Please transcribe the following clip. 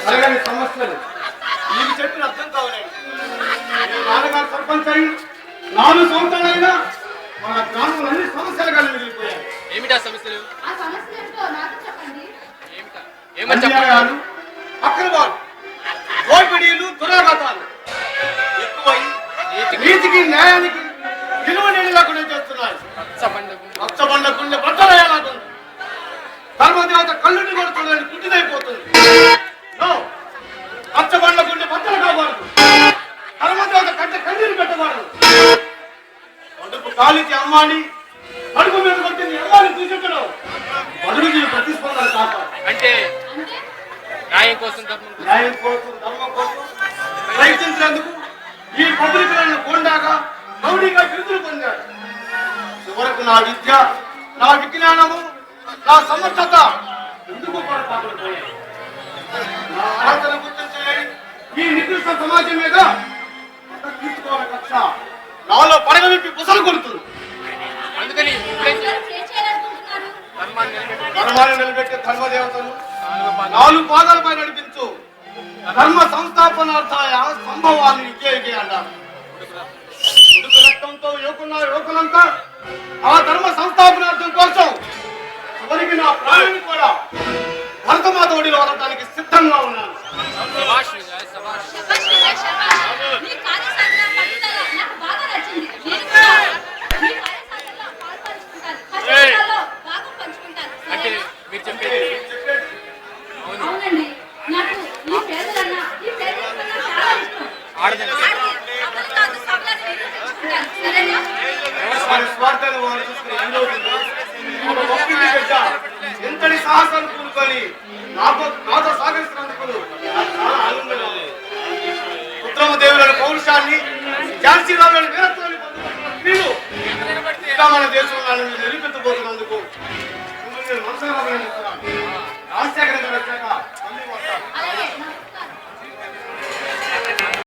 సమస్యలు మీకు చెప్పిన అర్థం కావాలండి. నాన్నగారు సర్పంచ్ అయి 4 సంవత్సరాలైనా మన గ్రామంలో అన్ని సమస్యలు కలిగి మిగిలిపోయాయి. ఏమిటా సమస్యలు? అన్యాయాలు, అక్రమాలు, దోపిడీలు, దురాఘాతాలు ఎక్కువై నీతికి న్యాయానికి విలువ లేకుండా చేస్తున్నాయి. రచ్చబండకుండా బట్టలయ్యేలాగా ధర్మదేవత కళ్ళుని కూడా చూడండి పుట్టినైపోతుంది. రచ్చబండకుండా బట్టలు కాకూడదు. ధర్మదేవత కంటే కన్నీరు పెట్టకూడదు. అడుపు కాలికి అమ్మాని అడుగు మీద కొట్టింది అమ్మాని చూసించడం అడుగుకి ప్రతిస్పందన కాపాడు. అంటే న్యాయం కోసం ధర్మం కోసం ప్రయత్నించినందుకు ఈ పబ్లిక్లను కొండాగా రౌడీగా బిరుదులు పొందాడు. చివరకు నా విద్య, నా విజ్ఞానము, నా సమర్థత ఎందుకు కూడా పాపడిపోయాయి. నా అర్హతను గుర్తించలేని ఈ నికృష్ట సమాజం మీద తీసుకోవాలి కక్ష నాలో పడగవిప్పి పుసలు కొడుతుంది. అందుకని ధర్మాన్ని నిలబెట్టే ధర్మదేవతను 4 పాదాలపై నడిపించు ధర్మ సంస్థాపనార్థాయ సంభవాన్ని విజయకి అన్నారు. ఉడుకు రక్తంతో యువకులంతా ఆ ధర్మ సంస్థాపనార్థం కోసం చివరికి నా ప్రాణాన్ని కూడా భరతమాత ఒడిలో వదలడానికి సిద్ధంగా ఉన్నాను. స్వార్థాన్ని వారు చూసుకుని ఎంతటి సాహసాన్ని కూడుకొని నాతో సాగరిస్తున్నందుకు చాలా ఆనందంగా ఉంది. ఉత్తమ దేవులను పౌరుషాన్ని ఝాన్సీరావులను వీరత్వాన్ని మీరు ఇంకా మన దేశంలో నిరూపించబోతున్నందుకు ఆశాకరంగా వచ్చాక